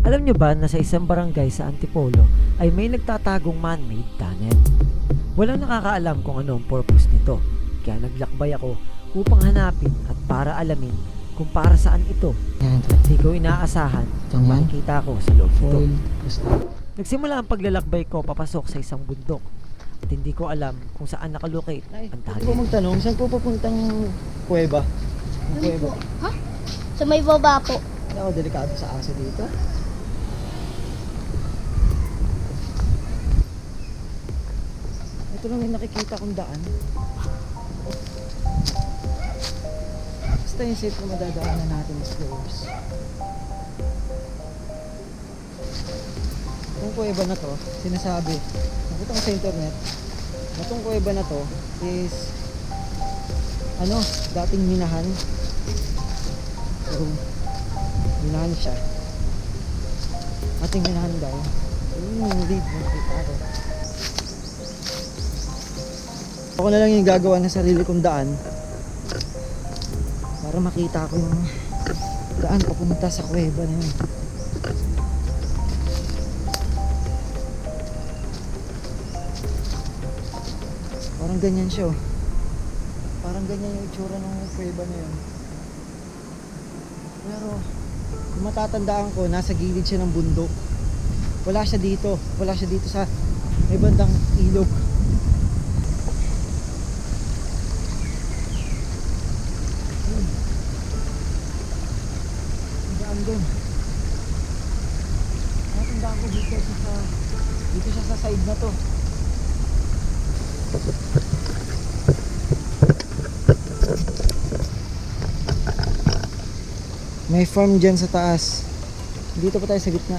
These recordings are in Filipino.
Alam nyo ba na sa isang barangay sa Antipolo ay may nagtatagong man-made tunnel? Walang nakakaalam kung ano ang purpose nito, kaya naglakbay ako upang hanapin at para alamin kung para saan ito. Yan. At di ko inaasahan ang Yan. makikita ko sa loob nito. Foil. Nagsimula ang paglalakbay ko papasok sa isang bundok at hindi ko alam kung saan nakalocate ang Pwede ko tunnel. magtanong, saan po papuntang kuweba? Ang Ano kuweba? po? Ha? Sa may baba po. Ako, delikado sa aso dito. Ito lang yung nakikita kong daan. Basta yung safe na madadaanan natin is floors. Itong kuweba na to, sinasabi, nakita ko sa internet, na itong kuweba na to is dating minahan. So, minahan siya. Ating minahan daw. Yun yung lead na nakita ko. Ako na lang yung gagawa ng sarili kong daan para makita ko yung daan papunta sa kuweba na yun. Parang ganyan siya oh. Parang ganyan yung itsura ng kuweba na yun. Pero kung matatandaan ko, nasa gilid siya ng bundok. Wala siya dito. Wala siya dito sa may bandang ilog. Ang doon. Natandaan ko dito siya sa side na to. May farm dyan sa taas. Dito pa tayo sa gitna.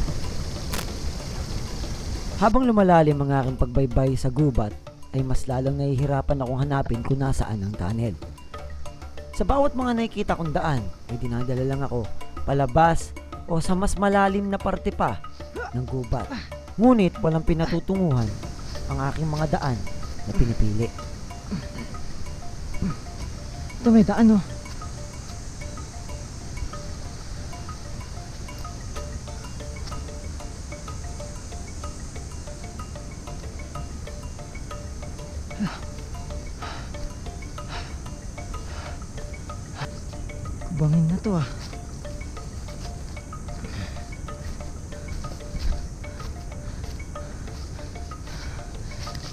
Habang lumalalim ang aking pagbaybay sa gubat, ay mas lalong nahihirapan akong hanapin kung nasaan ang tunnel. Sa bawat mga nakikita kong daan, ay dinadala lang ako palabas o sa mas malalim na parte pa ng gubat. Ngunit walang pinatutunguhan ang aking mga daan na pinipili. Ito may daan oh. Bangin na to ah.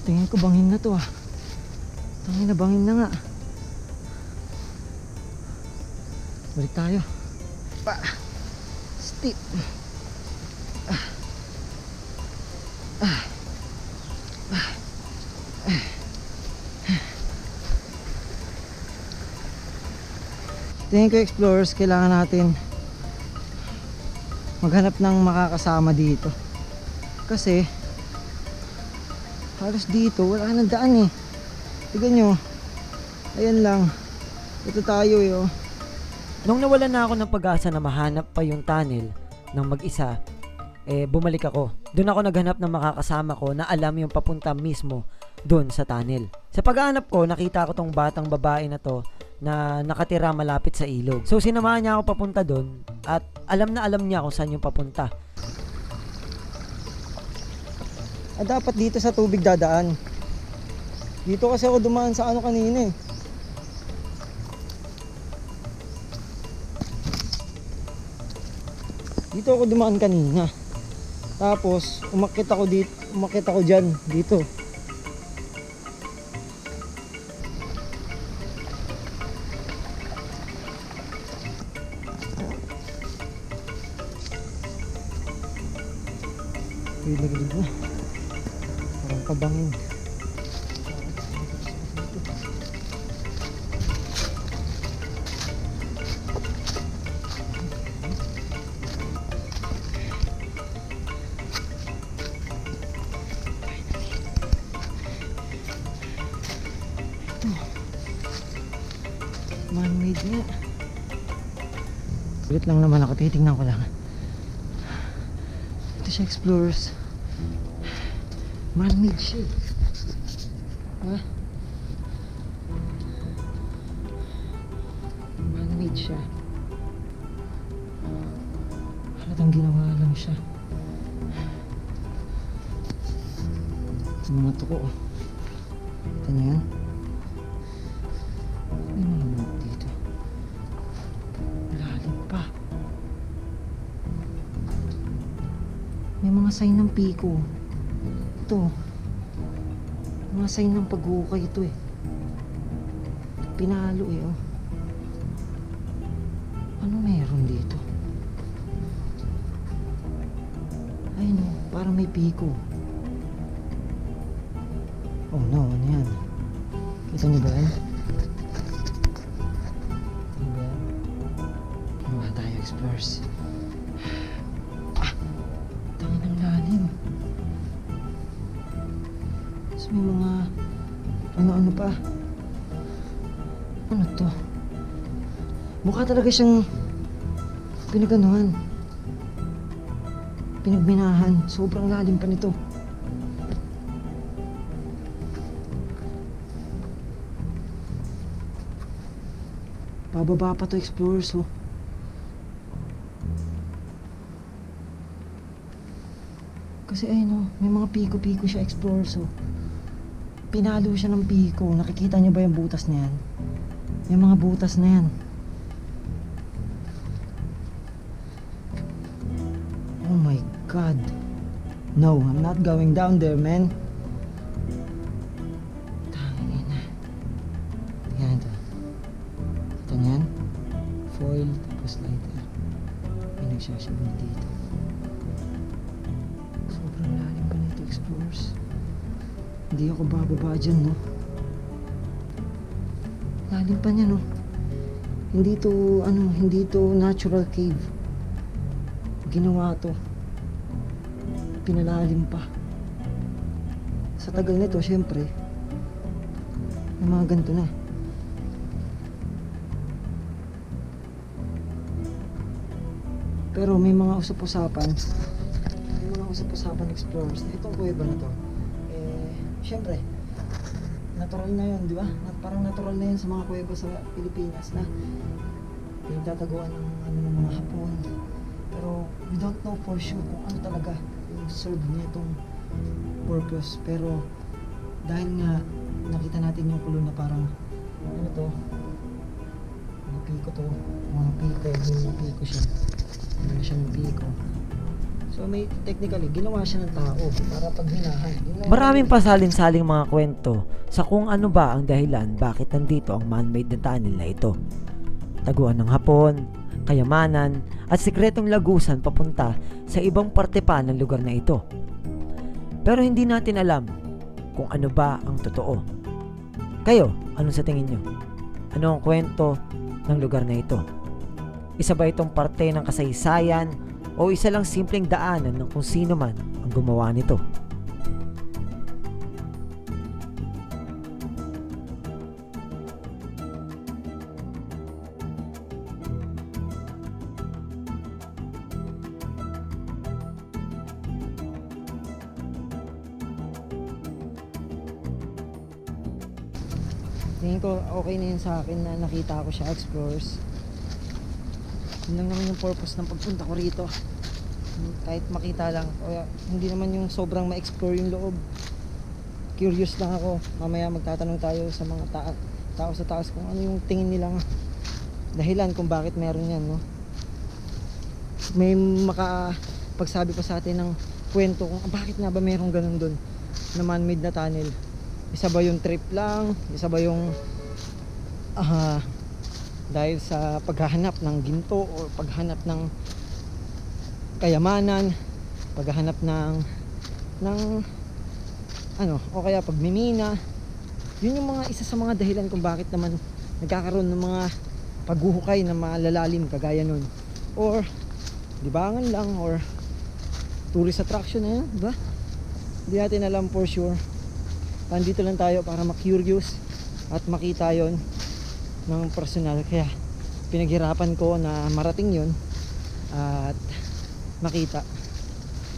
Tingin ko bangin na to ah. Tangin na bangin na nga. Balik tayo. Pa. Steep. Tingin ko explorers, kailangan natin maghanap ng makakasama dito. Kasi halos dito wala nang daan eh. Tignan nyo. Ayan lang. Ito tayo eh oh. Nung nawalan na ako ng pag-asa na mahanap pa yung tunnel ng mag-isa, bumalik ako. Doon ako naghanap ng makakasama ko na alam yung papunta mismo doon sa tunnel. Sa paghahanap ko, nakita ko tong batang babae na to na nakatira malapit sa ilog. So sinamahan niya ako papunta doon at alam na alam niya kung saan yung papunta. Dapat dito sa tubig dadaan. Dito kasi ako dumaan sa ano kanina eh. Dito ako dumaan kanina. Tapos umakyat ako dito, umakyat ako diyan dito. Gilid na. Parang kabangin. Man-made nga. Wait lang naman ako, titingnan ko lang. Ito siya explorers. Man-made siya. Ha? Man-made siya. Halatang ginawa lang siya. Sa mga tuko, oh. Kita niyo yan? May mga buhok dito. Lalim pa. May mga sign ng piko. Ito. Mga sign ng paghukay ito eh. Pinalo eh, oh. Ano meron dito? Ay no, parang may piko. Oh no, ano yan? Kita niyo ba yan? Ano ba yan? Ano ba tayo, explorers? Ah! Tangin ng lalim. Tapos may mga ano-ano pa. Ano to? Mukha talaga siyang pinaganuhan. Pinagminahan. Sobrang lalim pa nito. Pababa pa to, explorers, oh. Kasi ayun, oh, may mga piko-piko siya, explorers, oh. Pinalo siya ng piko. Nakikita niyo ba yung butas na yan? Yung mga butas na yan. Oh my God. No, I'm not going down there, man. Tangin na. Tingnan ito. Ito niyan. Foil, tapos lighter. May nagsasabon dito. Sobrang lalim pa nito, explorers. Hindi ako bababa dyan, no? Lalim pa niya, no? Hindi to natural cave. Ginawa to. Pinalalim pa. Sa tagal nito, syempre, may mga ganito na. Pero may mga usap-usapan. May mga usap-usapan, explorers. Itong kuweba na to. Siyempre, natural na yun, di ba? Parang natural na yun sa mga kuweba sa Pilipinas na pinagtataguan ng mga Hapon. Pero we don't know for sure kung ano talaga yung serve niya itong purpose. Pero dahil nga nakita natin yung kulong na parang ano to, mga piko to, mga piko siya. Ano siya ng piko. So may technically ginawa siya ng tao para paghinahan. Maraming pasalin-saling mga kwento sa kung ano ba ang dahilan bakit nandito ang man-made na tunnel na ito. Taguan ng Hapon, kayamanan, at sikretong lagusan papunta sa ibang parte pa ng lugar na ito. Pero hindi natin alam kung ano ba ang totoo. Kayo, ano sa tingin nyo? Ano ang kwento ng lugar na ito? Isa ba itong parte ng kasaysayan o isa lang simpleng daanan ng kung sino man ang gumawa nito? Tingin ko okay na yun sa akin na nakita ko siya, explorers. Yun lang naman yung purpose ng pagpunta ko rito. Kahit makita lang, o hindi naman yung sobrang ma-explore yung loob. Curious lang ako. Mamaya magtatanong tayo sa mga tao sa taas kung ano yung tingin nilang dahilan kung bakit meron yan, no? May makapagsabi pa sa atin ng kwento kung bakit nga ba meron ganun dun na man-made na tunnel. Isa ba yung trip lang? Isa ba yung dahil sa paghahanap ng ginto o paghahanap ng kayamanan, paghahanap ng ano, o kaya pagmimina. Yun yung mga isa sa mga dahilan kung bakit naman nagkakaroon ng mga paghuhukay na malalalim kagaya nun. Or libangan lang, or tourist attraction na yun, diba? Hindi natin alam for sure. Nandito lang tayo para ma-curious at makita yon ng personal. Kaya pinaghirapan ko na marating yon at makita.